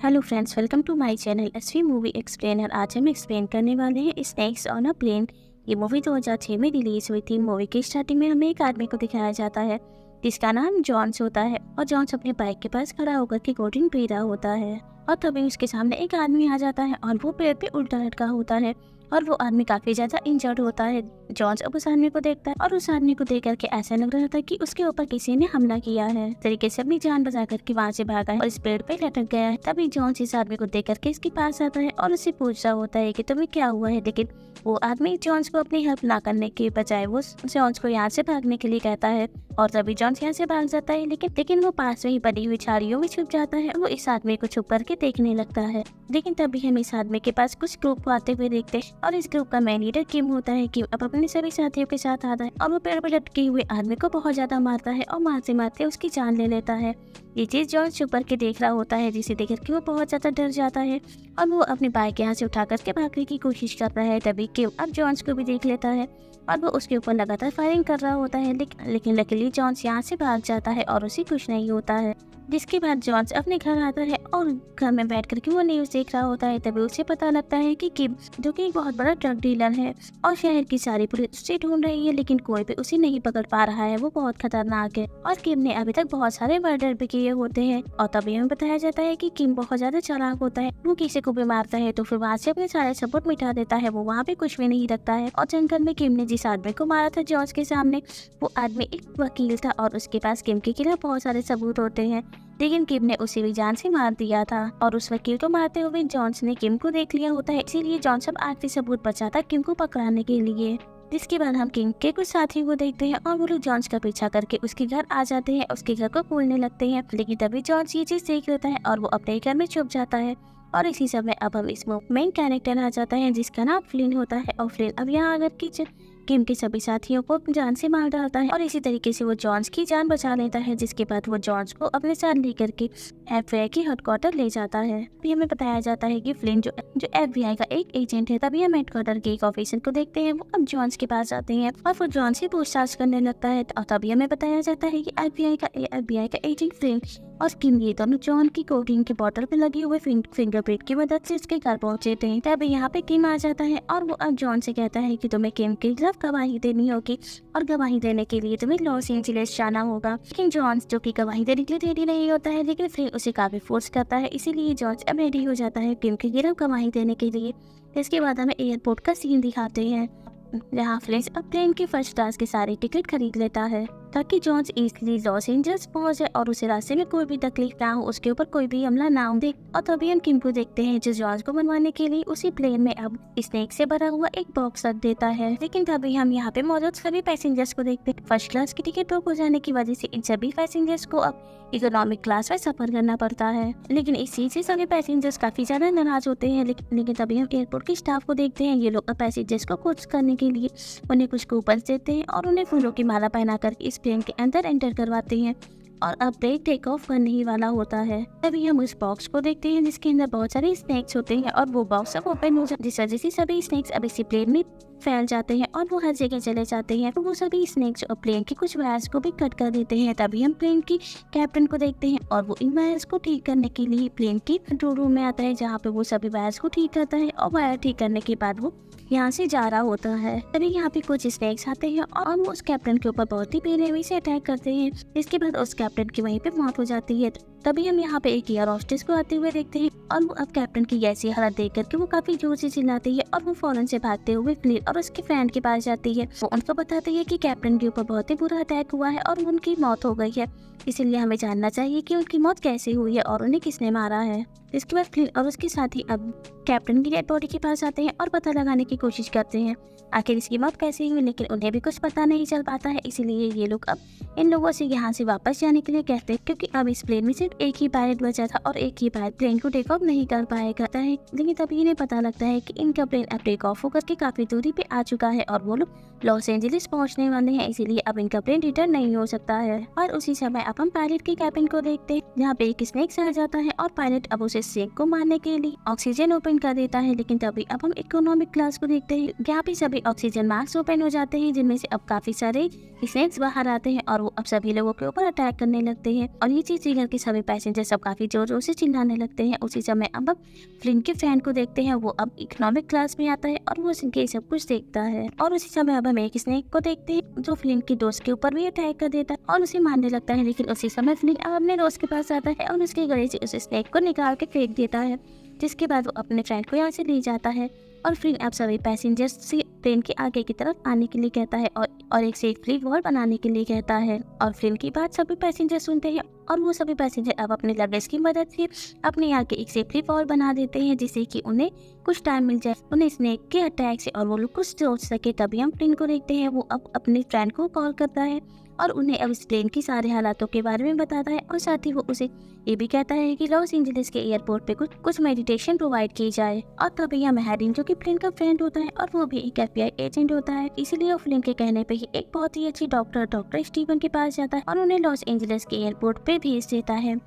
Hello friends, welcome to my channel SV movie explainer. आज हम explain करने वाले हैं स्नेक्स ऑन अ प्लेन। ये मूवी 2006 में रिलीज हुई थी। मूवी की स्टार्टिंग में हमें एक आदमी को दिखाया जाता है जिसका नाम जॉन्स होता है और जॉन्स अपने बाइक के पास खड़ा होकर के कोल्ड ड्रिंक पी रहा होता है और तभी उसके सामने एक आदमी आ जाता है और वो पेड़ पे उल्टा लटका होता है और वो आदमी काफी ज्यादा इंजर्ड होता है। जॉन्स अब उस आदमी को देखता है और उस आदमी को देख करके ऐसा लग रहा था कि उसके ऊपर किसी ने हमला किया है। तरीके से अपनी जान बचा करके वहाँ से भागा है और इस पेड़ पे लटक गया है। तभी जॉन्स इस आदमी को देख करके इसके पास आता है और उससे पूछ रहा होता है कि तुम्हें क्या हुआ है, लेकिन वो आदमी जॉन्स को अपनी हेल्प ना करने के बजाय वो जॉन्स को यहाँ से भागने के लिए कहता है और तभी जॉन्स यहाँ से भाग जाता है। लेकिन वो पास में ही बनी हुई झाड़ियों में छुप जाता है। वो इस आदमी को छुप करके देखने लगता है। लेकिन तभी हम इस आदमी के पास कुछ ग्रुप को आते हुए देखते हैं और इस ग्रुप का मेन लीडर किम होता है। किम अब अपने सभी साथियों के साथ आता है और वो पेड़ पर लटके हुए आदमी को बहुत ज्यादा मारता है और मारते मारते उसकी जान ले लेता है। ये चीज जॉन्स छुप करके देख रहा होता है, जिसे देख करके वो बहुत ज्यादा डर जाता है और वो अपनी बाइक यहाँ से उठा करके भागने की कोशिश करता है। तभी किम अब जॉन्स को भी देख लेता है और वो उसके ऊपर लगातार फायरिंग कर रहा होता है। लेकिन लकीली जॉन्स यहाँ से भाग जाता है और उसे कुछ नहीं होता है। जिसके बाद जॉन्स अपने घर आता है और घर में बैठ करके वो न्यूज देख रहा होता है। तभी उसे पता लगता है कि किम, जो कि एक बहुत बड़ा ड्रग डीलर है और शहर की सारी पुलिस उसे ढूंढ रही है, लेकिन कोई भी उसे नहीं पकड़ पा रहा है। वो बहुत खतरनाक है और किम ने अभी तक बहुत सारे मर्डर भी किए होते हैं। और तभी हमें बताया जाता है कि किम बहुत ज्यादा चालाक होता है। वो किसी को भी मारता है तो फिर वहाँ से अपने सारे सबूत मिटा देता है। वो वहाँ पे कुछ भी नहीं रखता है। और जंगल में किम ने जिस आदमी को मारा था जॉन्स के सामने, वो आदमी एक वकील था और उसके पास किम के खिलाफ बहुत सारे सबूत होते हैं, लेकिन किम ने उसे भी जान से मार दिया था। और उस वकील को मारते हुए जॉन्स ने किम को देख लिया होता है, इसीलिए जॉन्स अब आखिरी सबूत बचा था किम को पकड़ाने के लिए। जिसके बाद हम किम के कुछ साथियों को देखते हैं और वो लोग जॉन्स का पीछा करके उसके घर आ जाते हैं, उसके घर को खोलने लगते हैं। लेकिन तभी जॉन्स ये चीज देख लेता है और वो अपने घर में छुप जाता है। और इसी समय अब हम इस मेन कैरेक्टर आ जाता है जिसका नाम फ्लिन होता है। और फ्लिन अब यहाँ आकर के किम के सभी साथियों को जान से मार डालता है और इसी तरीके से वो जॉन्स की जान बचा लेता है। जिसके बाद वो जॉन्स को अपने साथ लेकर के FBI की हेडक्वार्टर ले जाता है। अभी हमें बताया जाता है कि फ्लिन जो FBI का एक एजेंट है। तभी हम हेडक्वार्टर के एक ऑफिसर को देखते हैं। वो अब जॉन्स के पास जाते हैं और वो जॉन्स से पूछताछ करने लगता है। और तभी हमें बताया जाता है कि FBI का एजेंट फ्लिन और किम ये दोनों जॉन की कोल्ड ड्रिंक के बोतल पे लगी हुए फिंगरप्रिंट की मदद से उसके घर पहुंचे थे। तभी यहाँ पे किम आ जाता है और वो अब जॉन से कहता है कि तुम्हें किम के खिलाफ गवाही देनी होगी और गवाही देने के लिए तुम्हें लॉस एंजलिस जाना होगा। लेकिन जॉन्स, जो कि गवाही देने के लिए रेडी नहीं होता है, लेकिन फिर उसे काफी फोर्स करता है, इसीलिए जॉन्स अब रेडी हो जाता है किम के खिलाफ गवाही देने के लिए। इसके बाद हमें एयरपोर्ट का सीन दिखाते हैं जहाँ फ्लिंट अब प्लेन के फर्स्ट क्लास के सारे टिकट खरीद लेता है ताकि जॉन्स इजीली लॉस एंजल्स पहुंच जाए और उसे रास्ते में कोई भी तकलीफ ना हो, उसके ऊपर कोई भी हमला ना हो। और तभी हम किम को देखते हैं जो जॉन्स को मनवाने के लिए उसी प्लेन में अब स्नेक से भरा हुआ एक बॉक्स रख देता है। लेकिन तभी हम यहाँ पे मौजूद सभी पैसेंजर्स को देखते हैं। फर्स्ट क्लास की टिकट बुक हो जाने की वजह से इन सभी पैसेंजर्स को अब इकोनॉमिक क्लास में सफर करना पड़ता है। लेकिन इस चीज से सभी पैसेंजर्स काफी ज्यादा नाराज होते हैं। लेकिन तभी हम एयरपोर्ट के स्टाफ को देखते हैं। ये लोग अब पैसेंजर्स को खुश करने के लिए उन्हें कुछ कूपन देते हैं और उन्हें फूलों की माला पहना कर इस प्लेन के अंदर एंटर करवाते हैं। और अब प्लेन टेक ऑफ करने ही वाला होता है। तभी हम उस बॉक्स को देखते हैं जिसके अंदर बहुत सारे स्नैक्स होते हैं और वो बॉक्स अब ओपन हो जाता है, जिस वजह से सभी स्नैक्स अब इसी प्लेन में फैल जाते हैं और वो हर जगह चले जाते हैं। तो वो सभी स्नैक्स और प्लेन के कुछ वायर्स को भी कट कर देते हैं। तभी हम प्लेन की कैप्टन को देखते हैं और वो इन वायर्स को ठीक करने के लिए प्लेन की कंट्रोल रूम में आता है, जहाँ पे वो सभी वायर्स को ठीक करता है और वायर ठीक करने के बाद वो यहाँ से जा रहा होता है। तभी यहाँ पे कुछ स्नैक्स आते हैं और वो उस कैप्टन के ऊपर बहुत ही बेरहमी से अटैक करते हैं। इसके बाद उस कैप्टन की वहीं पे मौत हो जाती है। तभी हम यहाँ पे एक एयर होस्टेस को आते हुए देखते हैं और वो अब कैप्टन की ऐसी हालत देख करके वो काफी जोर से चिल्लाती है और वो फौरन से भागते हुए फ्लिन और उसके फ्रेंड के पास जाती है। वो उनको बताती है कि कैप्टन के ऊपर बहुत ही बुरा अटैक हुआ है और उनकी मौत हो गई है, इसीलिए हमें जानना चाहिए कि उनकी मौत कैसे हुई है और उन्हें किसने मारा है। इसके बाद फ्लिन और उसके साथी अब कैप्टन की डेड बॉडी के पास आते हैं और पता लगाने की कोशिश करते हैं आखिर इसकी मौत कैसे हुई, लेकिन उन्हें भी कुछ पता नहीं चल पाता है। इसीलिए ये लोग अब इन लोगों से यहाँ से वापस जाने के लिए कहते हैं, क्योंकि अब इस प्लेन में सिर्फ एक ही पायलट बचा था और एक ही पायलट प्लेन को टेक ऑफ नहीं कर पाएगा है। लेकिन तभी इन्हें पता लगता है कि इनका प्लेन अब टेक ऑफ होकर के काफी दूरी पे आ चुका है और वो लोग लॉस एंजलिस पहुंचने वाले हैं, इसीलिए अब इनका प्लेन रिटर्न नहीं हो सकता है। और उसी समय अब हम पायलट के कैबिन को देखते हैं, जहाँ पे एक स्नेक आ जाता है और पायलट अब उसे स्नेक को मारने के लिए ऑक्सीजन ओपन कर देता है। लेकिन तभी अब हम इकोनॉमिक क्लास को देखते हैं, यहाँ पे सभी ऑक्सीजन मास्क ओपन हो जाते हैं, जिनमें से अब काफी सारे स्नेक्स बाहर आते हैं और वो अब सभी लोगों के ऊपर अटैक करने लगते हैं। और ये चीज देखकर के सभी पैसेंजर सब काफी जोर जोर से चिल्लाने लगते हैं। उसी समय अब हम फ्लिन के फैन को देखते हैं, वो अब इकोनॉमिक क्लास में आता है और वो इनके सब कुछ देखता है। और उसी समय अब हम एक स्नेक को देखते हैं जो फ्लिन के दोस्त के ऊपर भी अटैक कर देता है और उसे मारने लगता है। लेकिन उसी समय फ्लिन अब अपने दोस्त के पास आता है और उसके गले से उस स्नेक को निकाल के फेंक देता है, जिसके बाद वो अपने फ्रेंड को यहाँ से ले जाता है। और फ्लिन अब सभी पैसेंजर्स से ट्रेन के आगे की तरफ आने के लिए कहता है और एक सेफ्टी वॉल बनाने के लिए कहता है। और फ्लिन की बात सभी पैसेंजर सुनते हैं और वो सभी पैसेंजर अब अपने लगेज की मदद से अपने आगे एक सेफ्टी वॉल बना देते हैं, जिससे कि उन्हें कुछ टाइम मिल जाए उन्हें स्नेक के अटैक से और वो लोग कुछ सोच सके। तभी हम फ्लिन को देखते हैं, वो अब अपने फ्रेंड को कॉल करता है और उन्हें अब इस प्लेन की सारे हालातों के बारे में बताता है और साथ ही वो उसे ये भी कहता है कि लॉस एंजलिस के एयरपोर्ट पे कुछ मेडिटेशन प्रोवाइड की जाए। और तभी यहाँ हैरिन, जो कि फ्लिन का फ्रेंड होता है और वो भी एक FBI एजेंट होता है, इसीलिए वो फ्लिन के कहने पे ही एक बहुत ही अच्छी डॉक्टर स्टीवन के पास जाता है और उन्हें लॉस एंजलिस के एयरपोर्ट पे भेज देता है।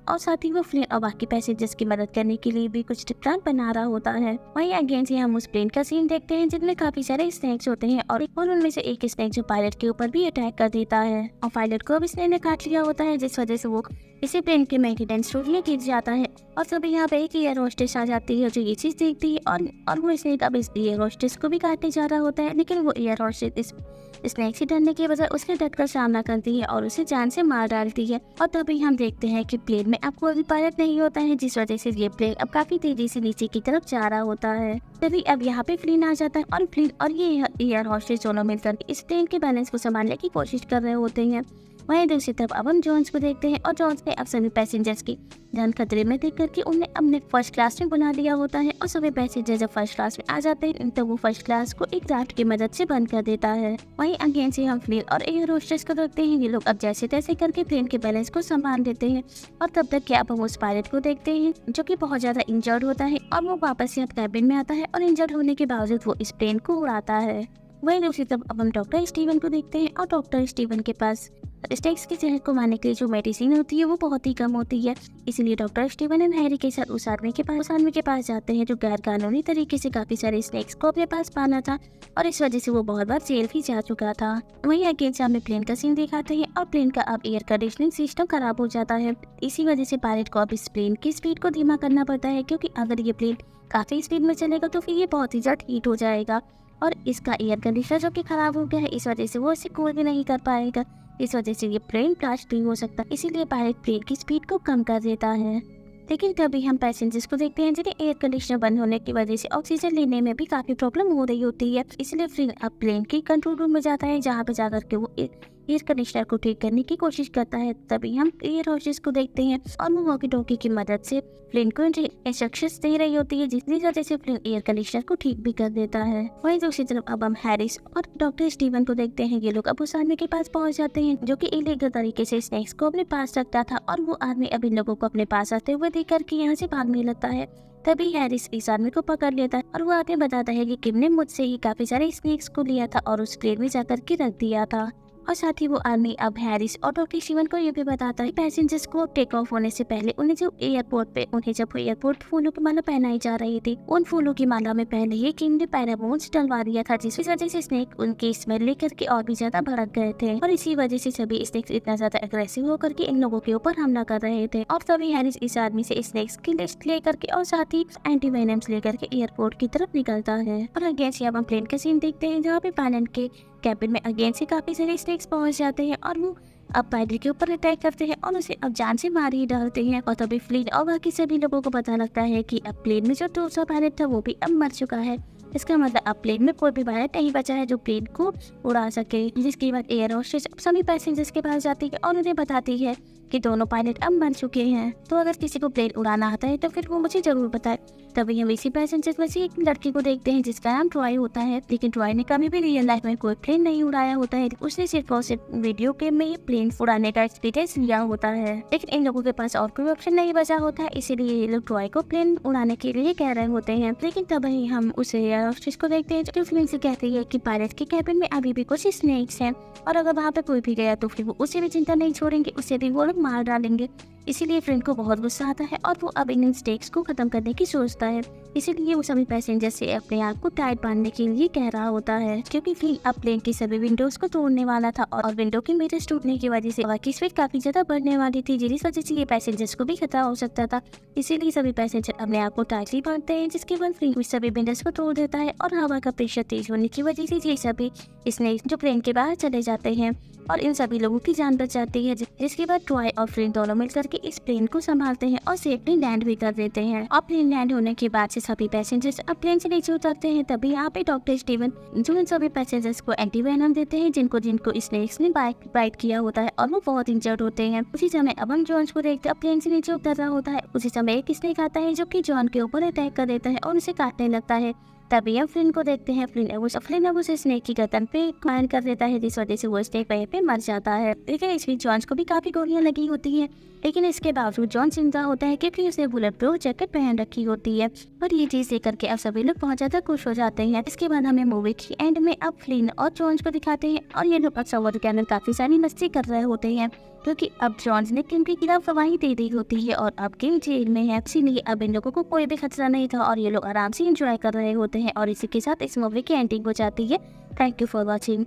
और साथ ही वो फ्लिन और बाकी पैसेंजर्स की मदद करने के लिए भी कुछ प्लान बना रहा होता है। वहीं अगेन से हम उस प्लेन का सीन देखते हैं जिनमें काफी सारे स्नेक्स होते हैं और उनमें से एक स्नेक जो पायलट के ऊपर भी अटैक कर देता है और पायलट को अब स्नेक ने काट लिया होता है, जिस वजह से वो इसी प्लेन के मेंटेनेंस रूम में गिर जाता है। और तभी यहाँ पे एक एयर होस्टेस आ जाती है जो ये चीज देखती है और वो स्नेक अब इस एयर होस्टेस को भी काटने जा रहा होता है, लेकिन वो एयर होस्टेस स्नेक से डरने की बजाय उसके डर का सामना करती है और उसे जान से मार डालती है। और तभी हम देखते हैं कि प्लेन में अब कोई भी पायलट नहीं होता है, जिस वजह से ये प्लेन अब काफी तेजी से नीचे की तरफ जा रहा होता है। तभी अब यहाँ पे फ्लिन आ जाता है और फ्लिन और ये एयर होस्टेस दोनों मिलकर इस प्लेन के बैलेंस को संभालने की कोशिश कर रहे होते हैं। वहीं दूसरी तरफ अब हम जॉन्स को देखते हैं और जॉन्स ने अब सभी पैसेंजर्स की जान खतरे में देख करके उन्हें अपने फर्स्ट क्लास में बुला दिया होता है और सभी पैसेंजर जब फर्स्ट क्लास में आ जाते हैं तो वो फर्स्ट क्लास को एक राफ्ट की मदद से बंद कर देता है। वहीं अगेन से हम फ्लिन और एयर होस्टेस को देखते हैं, ये लोग अब जैसे तैसे करके प्लेन के बैलेंस को संभाल देते हैं। और तब तक क्या अब हम उस पायलट को देखते हैं जो कि बहुत ज्यादा इंजर्ड होता है और वो वापस से अब कैबिन में आता है और इंजर्ड होने के बावजूद वो इस प्लेन को उड़ाता है। वहीं दूसरी तरफ अब हम डॉक्टर स्टीवन को देखते हैं और डॉक्टर स्टीवन के पास स्टेक्स के जहर को मारने के लिए जो मेडिसिन होती है वो बहुत ही कम होती है, इसलिए डॉक्टर स्टीवन एंड हैरी के साथ उस आदमी के पास जाते हैं जो गैर कानूनी तरीके से काफी सारे स्नेक्स को अपने पास पाला था और इस वजह से वो बहुत बार जेल भी जा चुका था। वहीं अगेन सामने प्लेन का सीन दिखाते हैं और प्लेन का अब एयर कंडीशनिंग सिस्टम खराब हो जाता है। इसी वजह से पायलट को अब इस प्लेन की स्पीड को धीमा करना पड़ता है, क्योंकि अगर ये प्लेन काफी स्पीड में चलेगा तो फिर ये बहुत ही जल्द हीट हो जाएगा और इसका एयर कंडीशनर जो कि खराब हो गया है, इस वजह से वो इसे कूल भी नहीं कर पाएगा। इस वजह से ये प्लेन ब्लास्ट नहीं हो सकता, इसीलिए पायलट प्लेन की स्पीड को कम कर देता है। लेकिन तभी हम पैसेंजर्स को देखते हैं जिन्हें एयर कंडीशनर बंद होने की वजह से ऑक्सीजन लेने में भी काफी प्रॉब्लम हो रही होती है, इसलिए फिर अब प्लेन के कंट्रोल रूम में जाता है, जहाँ पे जाकर के वो एयर कंडीशनर को ठीक करने की कोशिश करता है। तभी हम एयर होस्टेस को देखते हैं और वो वॉकी टॉकी की मदद से प्लेन को इंस्ट्रक्शंस दे रही होती है, जिसकी वजह से प्लेन एयर कंडीशनर को ठीक भी कर देता है। वहीं दूसरी तरफ अब हम हैरिस और डॉक्टर स्टीवन को देखते हैं, ये लोग अब उस आदमी के पास पहुंच जाते हैं जो कि इलीगल तरीके से स्नेक्स को अपने पास रखता था और वो आदमी अब इन लोगों को अपने पास आते हुए देख करके यहाँ से भागने लगता है। तभी हैरिस इस आदमी को पकड़ लेता है और वो आदमी बताता है कि किम ने मुझसे ही काफी सारे स्नेक्स को लिया था और उस प्लेन में जाकर के रख दिया था। और साथ ही वो आदमी अब हैरिस और डॉक्टर स्टीवन को ये भी बताता है पैसेंजर्स को टेक ऑफ होने से पहले उन्हें जब एयरपोर्ट फूलों की माला पहनाई जा रही थी, उन फूलों की माला में पहले ही किम ने पैराबोन्स डलवा दिया था, जिस वजह से स्नेक उनकी स्मेल लेकर के और भी ज्यादा भड़क गए थे और इसी वजह से सभी स्नेक्स इतना ज्यादा अग्रेसिव होकर के इन लोगों के ऊपर हमला कर रहे थे। और तभी हैरिस इस आदमी से स्नेक्स की लिस्ट लेकर के और साथ ही एंटीवेनम्स लेकर के एयरपोर्ट की तरफ निकलता है। और अगेन से अब हम प्लेन का सीन देखते हैं, जहाँ पे पायलट के कैबिन में अगेन से काफी सारे स्नेक्स पहुंच जाते हैं और वो अब पायलट के ऊपर अटैक करते हैं और उसे अब जान से मार ही डालते हैं। और तभी फ्लिन और बाकी सभी लोगों को पता लगता है कि अब प्लेन में जो दूसरा पायलट था वो भी अब मर चुका है। इसका मतलब अब प्लेन में कोई भी पायलट नहीं बचा है जो प्लेन को उड़ा सके। जिसके बाद एयर होस्टेस सभी पैसेंजर्स के पास जाती है और उन्हें बताती है कि दोनों पायलट अब मर चुके हैं। तो अगर किसी को प्लेन उड़ाना आता है तो फिर वो मुझे जरूर बताए। तभी हम इसी पैसेंजर में से एक लड़की को देखते हैं जिसका नाम ट्रॉय होता है। लेकिन ट्रॉय ने कभी भी रियल लाइफ में कोई प्लेन नहीं उड़ाया होता है, उसने सिर्फ और सिर्फ वीडियो गेम में ही प्लेन उड़ाने का एक्सपीरियंस लिया होता है। लेकिन इन लोगों के पास और कोई ऑप्शन नहीं बचा होता है, इसीलिए ये लोग ट्रॉय को प्लेन उड़ाने के लिए कह रहे होते हैं। लेकिन तभी हम उसे एयर होस्टेस को देखते हैं जो फिल्म से कहती है कि पायलट के कैबिन में अभी भी कुछ स्नेक्स हैं और अगर वहाँ पे कोई भी गया तो फिर वो उसे भी चिंता नहीं छोड़ेंगे, उसे भी वो लोग मार डालेंगे। इसीलिए फ्रेंड को बहुत गुस्सा आता है और वो अब इन स्टेक्स को खत्म करने की सोचता है। इसीलिए वो सभी पैसेंजर से अपने आप को टाइट बांधने के लिए कह रहा होता है, क्योंकि फ्लिन अब प्लेन की सभी विंडोज को तोड़ने वाला था और विंडो के मिरर्स टूटने की वजह से हवा की स्पीड काफी ज्यादा बढ़ने वाली थी, जिस वजह से ये पैसेंजर्स को भी खतरा हो सकता था। इसीलिए सभी पैसेंजर अपने आप को टाइटली बांधते हैं, जिसके बाद फ्लिन उस सभी विंडोज को तोड़ देता है और हवा का प्रेशर तेज होने की वजह से ये सभी स्नेक्स जो प्लेन के बाहर चले जाते हैं और इन सभी लोगों की जान बच जाती है। जिसके बाद ट्रॉय और फ्लिन दोनों मिलकर के इस प्लेन को संभालते हैं और सेफली लैंड भी कर देते हैं। और प्लेन लैंड होने के बाद से सभी पैसेंजर्स अब प्लेन से नीचे उतरते हैं। तभी यहाँ पे डॉक्टर स्टीवन जो इन सभी पैसेंजर्स को एंटीवेनम देते हैं जिनको स्नेक्स ने बाइट किया होता है और वो बहुत इंजर्ड होते हैं। उसी समय अब हम जॉन को देखते हैं प्लेन से नीचे उतर रहा होता है। उसी समय एक स्नेक आता है जो कि जॉन के ऊपर अटैक कर देता है और उसे काटने लगता है। तभी हम फ्लिन को देखते हैं। फ्लिन अब उस स्नेक की गर्दन पे फायर कर देता है, जिस वजह से वो स्नेक वहीं पे मर जाता है। लेकिन इस बीच जॉन को भी काफी गोलियां लगी होती हैं, लेकिन इसके बावजूद जॉन जिंदा होता है क्योंकि उसने बुलेट प्रूफ जैकेट पहन रखी होती है। और ये चीज देख करके अब सभी लोग बहुत ज्यादा खुश हो जाते हैं। इसके बाद हमें मूवी की एंड में अब फ्लिन और जॉन को दिखाते हैं और ये लोग अक्सर वाटर कैनन काफी सारी मस्ती कर रहे होते हैं, क्योंकि अब जॉन ने किम के खिलाफ गवाही दे दी होती है और अब किम जेल में है। इसीलिए अब इन लोगों को कोई भी खतरा नहीं था और ये लोग आराम से एंजॉय कर रहे होते हैं। और इसी के साथ इस मूवी की एंडिंग हो जाती है। Thank you for watching.